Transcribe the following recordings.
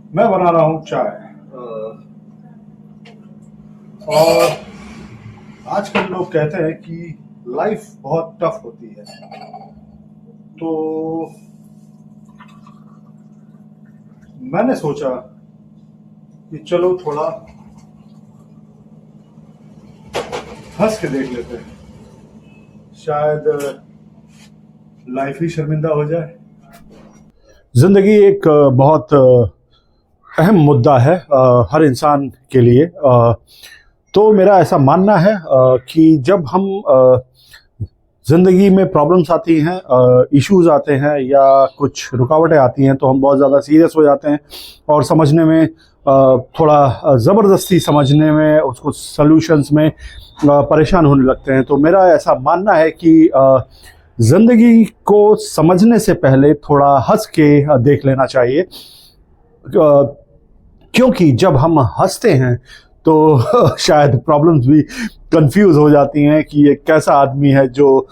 मैं बना रहा हूँ चाय। और आजकल लोग कहते हैं कि लाइफ बहुत टफ होती है, तो मैंने सोचा कि चलो थोड़ा हंस के देख लेते हैं, शायद लाइफ ही शर्मिंदा हो जाए। जिंदगी एक बहुत अहम मुद्दा है हर इंसान के लिए। तो मेरा ऐसा मानना है कि जब हम ज़िंदगी में प्रॉब्लम्स आती हैं, इश्यूज आते हैं या कुछ रुकावटें आती हैं, तो हम बहुत ज़्यादा सीरियस हो जाते हैं और समझने में थोड़ा ज़बरदस्ती समझने में, उसको सॉल्यूशंस में परेशान होने लगते हैं। तो मेरा ऐसा मानना है कि ज़िंदगी को समझने से पहले थोड़ा हंस के देख लेना चाहिए, क्योंकि जब हम हंसते हैं तो शायद प्रॉब्लम्स भी कंफ्यूज हो जाती हैं कि ये कैसा आदमी है जो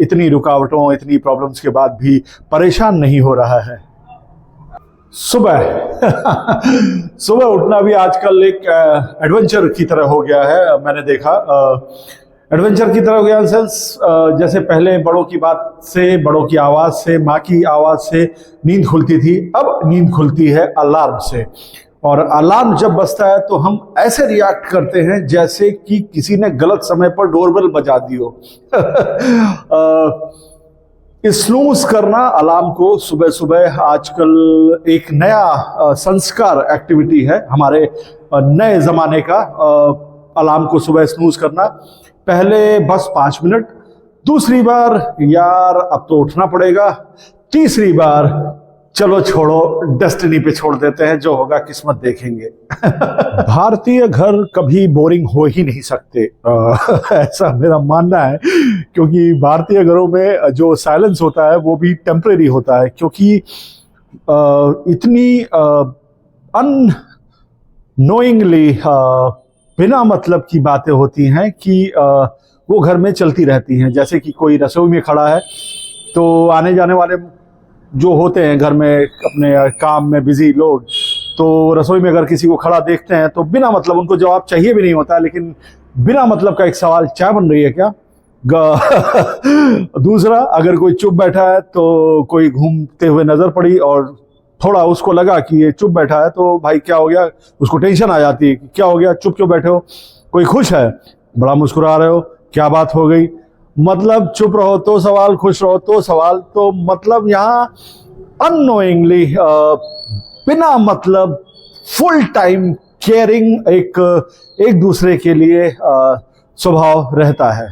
इतनी रुकावटों, इतनी प्रॉब्लम्स के बाद भी परेशान नहीं हो रहा है। सुबह सुबह उठना भी आजकल एक एडवेंचर की तरह हो गया है। मैंने देखा एडवेंचर की तरह हो गया इन सेंस, जैसे पहले बड़ों की बात से, बड़ों की आवाज़ से, माँ की आवाज़ से नींद खुलती थी, अब नींद खुलती है अलार्म से। और अलार्म जब बजता है तो हम ऐसे रिएक्ट करते हैं जैसे कि किसी ने गलत समय पर डोरबेल बजा दी हो। स्नूज करना अलार्म को सुबह सुबह आजकल एक नया संस्कार एक्टिविटी है हमारे नए ज़माने का। अलार्म को सुबह स्नूज करना, पहले बस 5 मिनट, दूसरी बार यार अब तो उठना पड़ेगा, तीसरी बार चलो छोड़ो, डेस्टिनी पे छोड़ देते हैं, जो होगा किस्मत देखेंगे। भारतीय घर कभी बोरिंग हो ही नहीं सकते, ऐसा मेरा मानना है, क्योंकि भारतीय घरों में जो साइलेंस होता है वो भी टेम्परेरी होता है, क्योंकि इतनी अननोइंगली बिना मतलब की बातें होती हैं कि वो घर में चलती रहती हैं। जैसे कि कोई रसोई में खड़ा है तो आने जाने वाले जो होते हैं घर में अपने काम में बिजी लोग, तो रसोई में अगर किसी को खड़ा देखते हैं तो बिना मतलब, उनको जवाब चाहिए भी नहीं होता, लेकिन बिना मतलब का एक सवाल, चाय बन रही है क्या? दूसरा, अगर कोई चुप बैठा है तो कोई घूमते हुए नजर पड़ी और थोड़ा उसको लगा कि ये चुप बैठा है, तो भाई क्या हो गया, उसको टेंशन आ जाती है कि क्या हो गया, चुप क्यों बैठे हो? कोई खुश है, बड़ा मुस्कुरा रहे हो, क्या बात हो गई? मतलब चुप रहो तो सवाल, खुश रहो तो सवाल। तो मतलब यहाँ अननोइंगली बिना मतलब फुल टाइम केयरिंग एक दूसरे के लिए स्वभाव रहता है।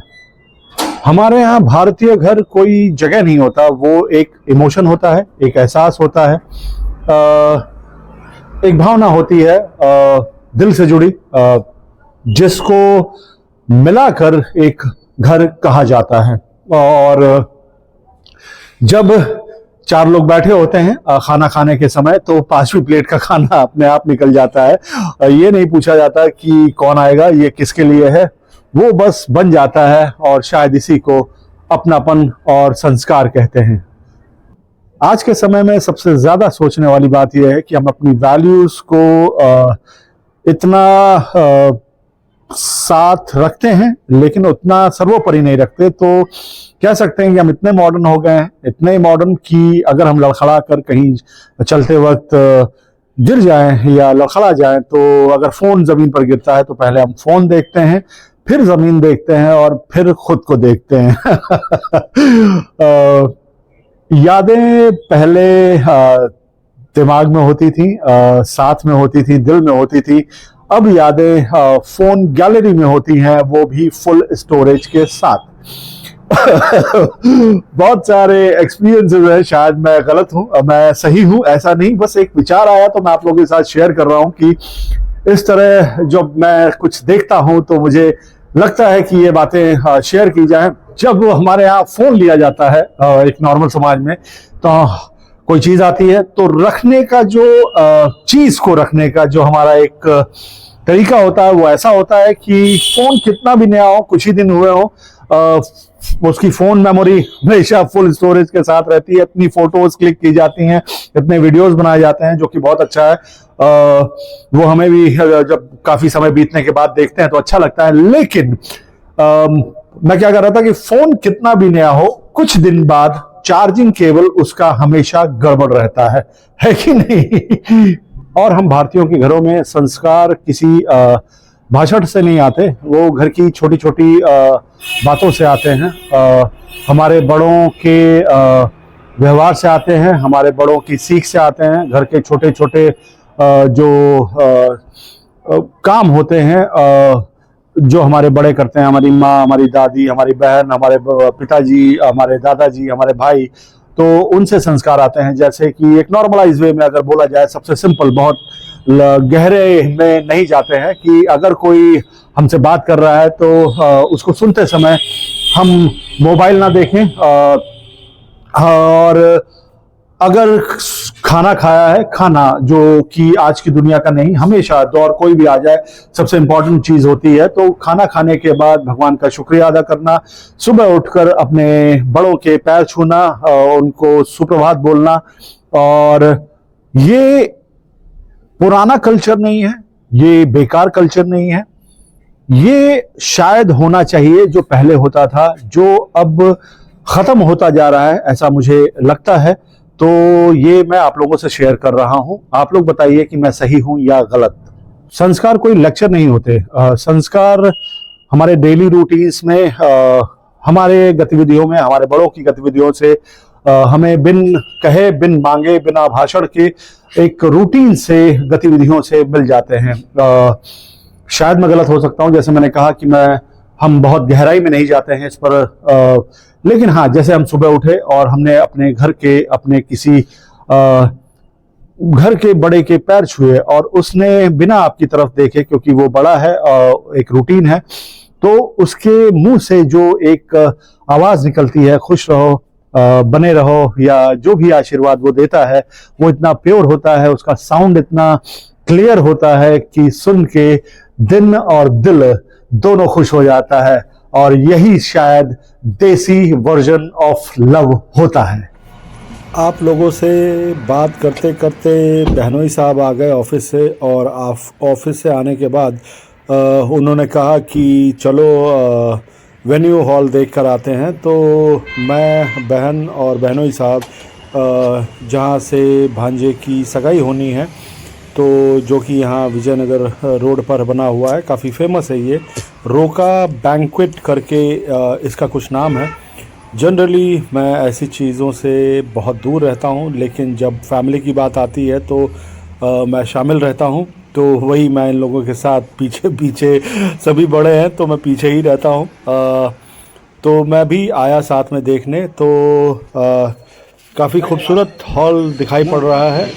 हमारे यहाँ भारतीय घर कोई जगह नहीं होता, वो एक इमोशन होता है, एक एहसास होता है, एक भावना होती है दिल से जुड़ी, जिसको मिलाकर एक घर कहा जाता है। और जब 4 लोग बैठे होते हैं खाना खाने के समय, तो 5वीं प्लेट का खाना अपने आप निकल जाता है। ये नहीं पूछा जाता कि कौन आएगा, ये किसके लिए है, वो बस बन जाता है। और शायद इसी को अपनापन और संस्कार कहते हैं। आज के समय में सबसे ज्यादा सोचने वाली बात यह है कि हम अपनी वैल्यूज को इतना साथ रखते हैं, लेकिन उतना सर्वोपरि नहीं रखते। तो कह सकते हैं कि हम इतने मॉडर्न हो गए हैं, इतने मॉडर्न कि अगर हम लड़खड़ा कर कहीं चलते वक्त गिर जाएं या लड़खड़ा जाएं, तो अगर फोन जमीन पर गिरता है तो पहले हम फोन देखते हैं, फिर जमीन देखते हैं और फिर खुद को देखते हैं। यादें पहले दिमाग में होती थी, साथ में होती थी, दिल में होती थी। अब यादें फोन गैलरी में होती हैं, वो भी फुल स्टोरेज के साथ। बहुत सारे एक्सपीरियंसेस हैं, शायद मैं गलत हूं, मैं सही हूं, ऐसा नहीं, बस एक विचार आया तो मैं आप लोगों के साथ शेयर कर रहा हूं कि इस तरह जब मैं कुछ देखता हूं तो मुझे लगता है कि ये बातें शेयर की जाएं। जब हमारे यहाँ फोन लिया जाता है एक नॉर्मल समाज में, तो कोई चीज आती है तो रखने का जो चीज को रखने का जो हमारा एक तरीका होता है वो ऐसा होता है कि फोन कितना भी नया हो, कुछ ही दिन हुए हो, उसकी फोन मेमोरी हमेशा फुल स्टोरेज के साथ रहती है, इतनी फोटोज क्लिक की जाती हैं, इतने वीडियोस बनाए जाते हैं, जो कि बहुत अच्छा है। वो हमें भी जब काफी समय बीतने के बाद देखते हैं तो अच्छा लगता है। लेकिन मैं क्या कर रहा था कि फोन कितना भी नया हो, कुछ दिन बाद चार्जिंग केबल उसका हमेशा गड़बड़ रहता है कि नहीं? और हम भारतीयों के घरों में संस्कार किसी भाषण से नहीं आते, वो घर की छोटी छोटी बातों से आते हैं। हमारे बड़ों के व्यवहार से आते हैं, हमारे बड़ों की सीख से आते हैं। घर के छोटे छोटे जो काम होते हैं, जो हमारे बड़े करते हैं, हमारी माँ, हमारी दादी, हमारी बहन, हमारे पिताजी, हमारे दादाजी, हमारे भाई, तो उनसे संस्कार आते हैं। जैसे कि एक नॉर्मलाइज वे में अगर बोला जाए, सबसे सिंपल, बहुत गहरे में नहीं जाते हैं, कि अगर कोई हमसे बात कर रहा है तो उसको सुनते समय हम मोबाइल ना देखें, और अगर खाना खाया है, खाना जो कि आज की दुनिया का नहीं, हमेशा दौर कोई भी आ जाए, सबसे इंपॉर्टेंट चीज होती है, तो खाना खाने के बाद भगवान का शुक्रिया अदा करना, सुबह उठकर अपने बड़ों के पैर छूना, उनको सुप्रभात बोलना। और ये पुराना कल्चर नहीं है, ये बेकार कल्चर नहीं है, ये शायद होना चाहिए जो पहले होता था, जो अब खत्म होता जा रहा है, ऐसा मुझे लगता है। तो ये मैं आप लोगों से शेयर कर रहा हूं, आप लोग बताइए कि मैं सही हूं या गलत। संस्कार कोई लेक्चर नहीं होते, संस्कार हमारे डेली रूटीन्स में, हमारे गतिविधियों में, हमारे बड़ों की गतिविधियों से हमें बिन कहे, बिन मांगे, बिना भाषण के एक रूटीन से, गतिविधियों से मिल जाते हैं। शायद मैं गलत हो सकता हूं, जैसे मैंने कहा कि हम बहुत गहराई में नहीं जाते हैं इस पर, लेकिन हाँ, जैसे हम सुबह उठे और हमने अपने घर के, अपने किसी घर के बड़े के पैर छुए और उसने बिना आपकी तरफ देखे, क्योंकि वो बड़ा है, एक रूटीन है, तो उसके मुंह से जो एक आवाज निकलती है, खुश रहो, बने रहो, या जो भी आशीर्वाद वो देता है, वो इतना प्योर होता है, उसका साउंड इतना क्लियर होता है कि सुन के दिन और दिल दोनों खुश हो जाता है। और यही शायद देसी वर्जन ऑफ लव होता है। आप लोगों से बात करते करते बहनोई साहब आ गए ऑफिस से, और ऑफिस से आने के बाद उन्होंने कहा कि चलो वेन्यू हॉल देख कर आते हैं। तो मैं, बहन और बहनोई साहब, जहाँ से भांजे की सगाई होनी है, तो जो कि यहाँ विजयनगर रोड पर बना हुआ है, काफ़ी फेमस है ये, रोका बैंक्वेट करके इसका कुछ नाम है। जनरली मैं ऐसी चीज़ों से बहुत दूर रहता हूँ, लेकिन जब फैमिली की बात आती है तो मैं शामिल रहता हूँ। तो वही, मैं इन लोगों के साथ पीछे पीछे, सभी बड़े हैं तो मैं पीछे ही रहता हूँ। तो मैं भी आया साथ में देखने। तो काफ़ी खूबसूरत हॉल दिखाई पड़ रहा है,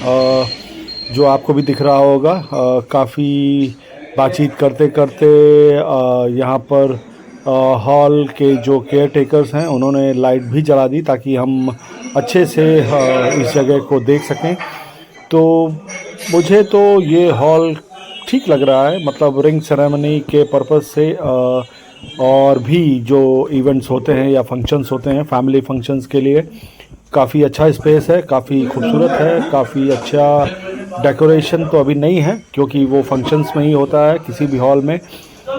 जो आपको भी दिख रहा होगा। काफ़ी बातचीत करते करते यहाँ पर हॉल के जो केयर टेकर्स हैं, उन्होंने लाइट भी जला दी ताकि हम अच्छे से इस जगह को देख सकें। तो मुझे तो ये हॉल ठीक लग रहा है, मतलब रिंग सेरेमनी के पर्पस से, और भी जो इवेंट्स होते हैं या फंक्शंस होते हैं, फैमिली फंक्शंस के लिए काफ़ी अच्छा स्पेस है, काफ़ी खूबसूरत है, काफ़ी अच्छा डेकोरेशन तो अभी नहीं है क्योंकि वो फंक्शंस में ही होता है किसी भी हॉल में,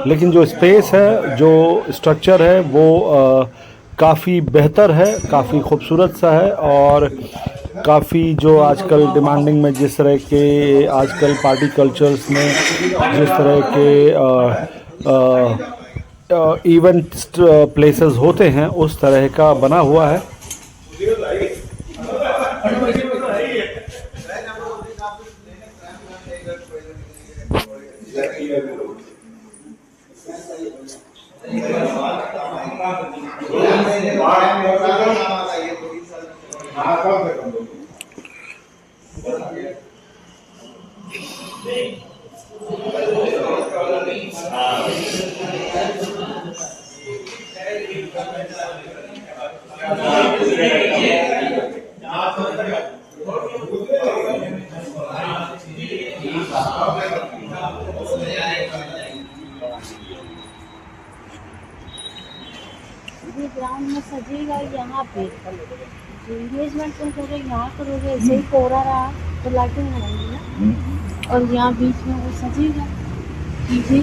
लेकिन जो स्पेस है, जो स्ट्रक्चर है, वो काफ़ी बेहतर है, काफ़ी खूबसूरत सा है। और काफ़ी जो आजकल डिमांडिंग में, जिस तरह के आजकल पार्टी कल्चर्स में जिस तरह के इवेंट प्लेसेस होते हैं, उस तरह का बना हुआ है। ग्राउंड में सजेगा यहाँ पे, जो एंगेजमेंट तुम करोगे यहाँ करोगे, ऐसे ही कोहरा रहा तो लाइटिंग लगाएंगे ना, और यहाँ बीच में वो सजेगा जी।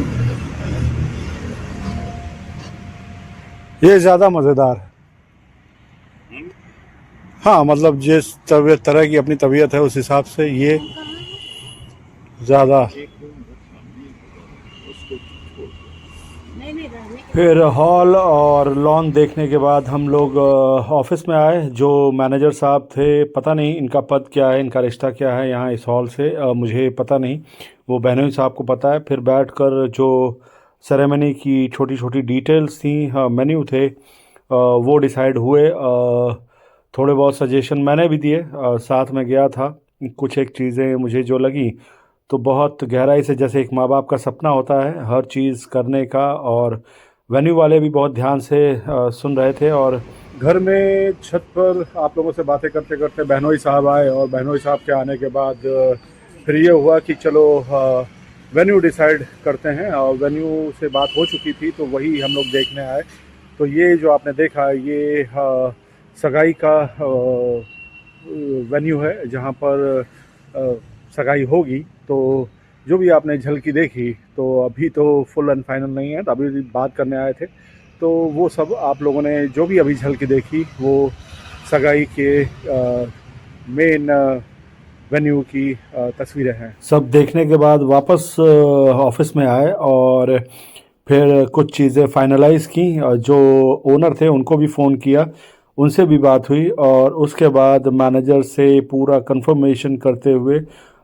ये ज्यादा मजेदार है। हाँ मतलब जिस तरह की अपनी तबीयत है उस हिसाब से ये ज्यादा। नहीं नहीं रहने के फिर हॉल और लॉन देखने के बाद हम लोग ऑफिस में आए। जो मैनेजर साहब थे, पता नहीं इनका पद क्या है, इनका रिश्ता क्या है यहाँ इस हॉल से, मुझे पता नहीं, वो बहनोई साहब को पता है। फिर बैठकर जो सेरेमनी की छोटी छोटी डिटेल्स थी, मेन्यू थे, वो डिसाइड हुए। थोड़े बहुत सजेशन मैंने भी दिए, साथ में गया था। कुछ एक चीज़ें मुझे जो लगी तो बहुत गहराई से, जैसे एक माँ बाप का सपना होता है हर चीज़ करने का, और वेन्यू वाले भी बहुत ध्यान से सुन रहे थे। और घर में छत पर आप लोगों से बातें करते करते बहनोई साहब आए, और बहनोई साहब के आने के बाद फिर ये हुआ कि चलो वेन्यू डिसाइड करते हैं, और वेन्यू से बात हो चुकी थी तो वही हम लोग देखने आए। तो ये जो आपने देखा ये सगाई का वेन्यू है जहाँ पर सगाई होगी। तो जो भी आपने झलकी देखी, तो अभी तो फुल एंड फाइनल नहीं है, तो अभी बात करने आए थे। तो वो सब आप लोगों ने जो भी अभी झलकी देखी वो सगाई के मेन वेन्यू की तस्वीरें हैं। सब देखने के बाद वापस ऑफिस में आए और फिर कुछ चीज़ें फाइनलाइज की। जो ओनर थे उनको भी फ़ोन किया, उनसे भी बात हुई, और उसके बाद मैनेजर से पूरा कंफर्मेशन करते हुए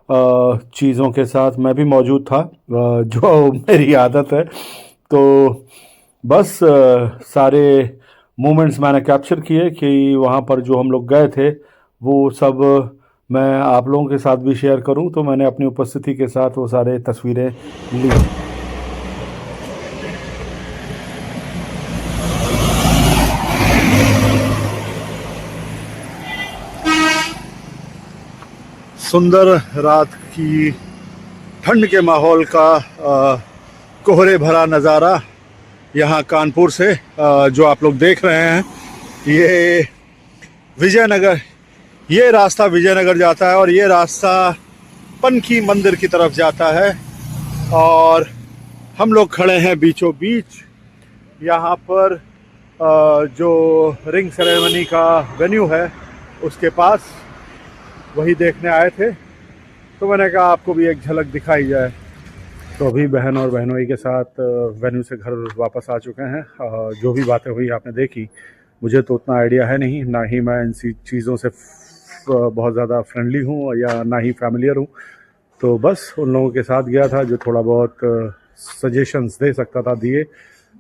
चीज़ों के साथ मैं भी मौजूद था, जो मेरी आदत है। तो बस सारे मोमेंट्स मैंने कैप्चर किए कि वहाँ पर जो हम लोग गए थे वो सब मैं आप लोगों के साथ भी शेयर करूं, तो मैंने अपनी उपस्थिति के साथ वो सारे तस्वीरें ली। सुंदर रात की ठंड के माहौल का कोहरे भरा नज़ारा यहाँ कानपुर से जो आप लोग देख रहे हैं, ये विजयनगर, ये रास्ता विजयनगर जाता है और ये रास्ता पनकी मंदिर की तरफ जाता है। और हम लोग खड़े हैं बीचों बीच यहाँ पर जो रिंग सेरेमनी का वेन्यू है उसके पास, वही देखने आए थे। तो मैंने कहा आपको भी एक झलक दिखाई जाए। तो अभी बहन और बहनोई के साथ वेन्यू से घर वापस आ चुके हैं। जो भी बातें हुई आपने देखी, मुझे तो उतना आइडिया है नहीं, ना ही मैं इन चीज़ों से बहुत ज़्यादा फ्रेंडली हूँ या ना ही फैमिलियर हूँ। तो बस उन लोगों के साथ गया था जो थोड़ा बहुत सजेशंस दे सकता था दिए।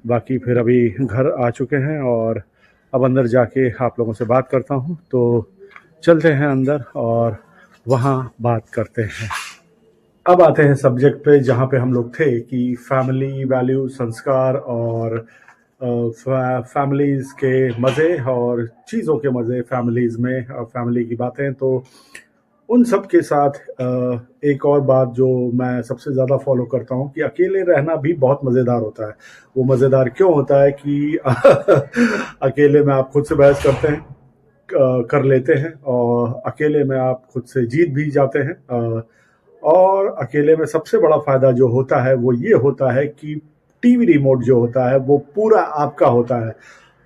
बाकी फिर अभी घर आ चुके हैं और अब अंदर जाके आप लोगों से बात करता हूँ। तो चलते हैं अंदर और वहाँ बात करते हैं। अब आते हैं सब्जेक्ट पे जहाँ पे हम लोग थे कि फैमिली वैल्यू, संस्कार और फैमिलीज़ के मज़े और चीज़ों के मज़े फैमिलीज़ में, फैमिली की बातें। तो उन सब के साथ एक और बात जो मैं सबसे ज़्यादा फॉलो करता हूँ कि अकेले रहना भी बहुत मज़ेदार होता है। वो मज़ेदार क्यों होता है कि अकेले में आप खुद से बहस करते हैं, कर लेते हैं, और अकेले में आप खुद से जीत भी जाते हैं। और अकेले में सबसे बड़ा फ़ायदा जो होता है वो ये होता है कि टीवी रिमोट जो होता है वो पूरा आपका होता है,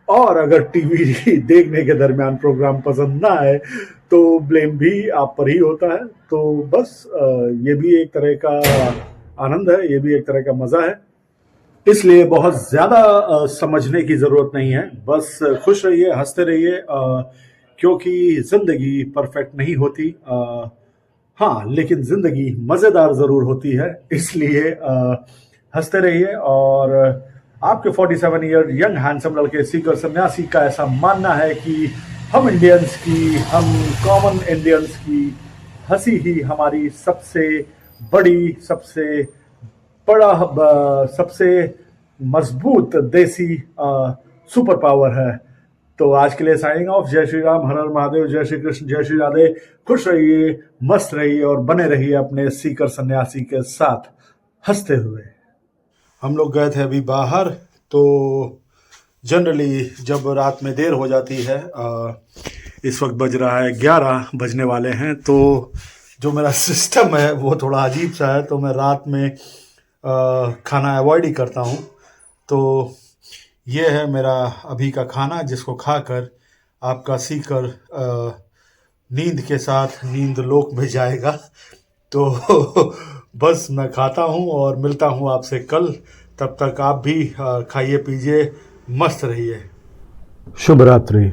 और अगर टीवी देखने के दरमियान प्रोग्राम पसंद ना आए तो ब्लेम भी आप पर ही होता है। तो बस ये भी एक तरह का आनंद है, ये भी एक तरह का मज़ा है। इसलिए बहुत ज़्यादा समझने की ज़रूरत नहीं है, बस खुश रहिए, हंसते रहिए, क्योंकि ज़िंदगी परफेक्ट नहीं होती। हाँ, लेकिन ज़िंदगी मज़ेदार ज़रूर होती है। इसलिए हंसते रहिए। और आपके 47 ईयर यंग हैंडसम लड़के सीकर सन्यासी का ऐसा मानना है कि हम इंडियंस की, हम कॉमन इंडियंस की हंसी ही हमारी सबसे बड़ी, सबसे बड़ा, सबसे मजबूत देसी सुपर पावर है। तो आज के लिए साइनिंग ऑफ। जय श्री राम, हर हर महादेव, जय श्री कृष्ण, जय श्री राधे। खुश रहिए, मस्त रहिए और बने रहिए अपने सीकर सन्यासी के साथ हंसते हुए। हम लोग गए थे अभी बाहर, तो जनरली जब रात में देर हो जाती है, इस वक्त बज रहा है 11 बजने वाले हैं, तो जो मेरा सिस्टम है वो थोड़ा अजीब सा है, तो मैं रात में खाना अवॉइड ही करता हूँ। तो ये है मेरा अभी का खाना, जिसको खाकर आपका सीकर नींद के साथ नींद लोक में जाएगा। तो बस मैं खाता हूँ और मिलता हूँ आपसे कल। तब तक आप भी खाइए पीजिए, मस्त रहिए। शुभ रात्रि।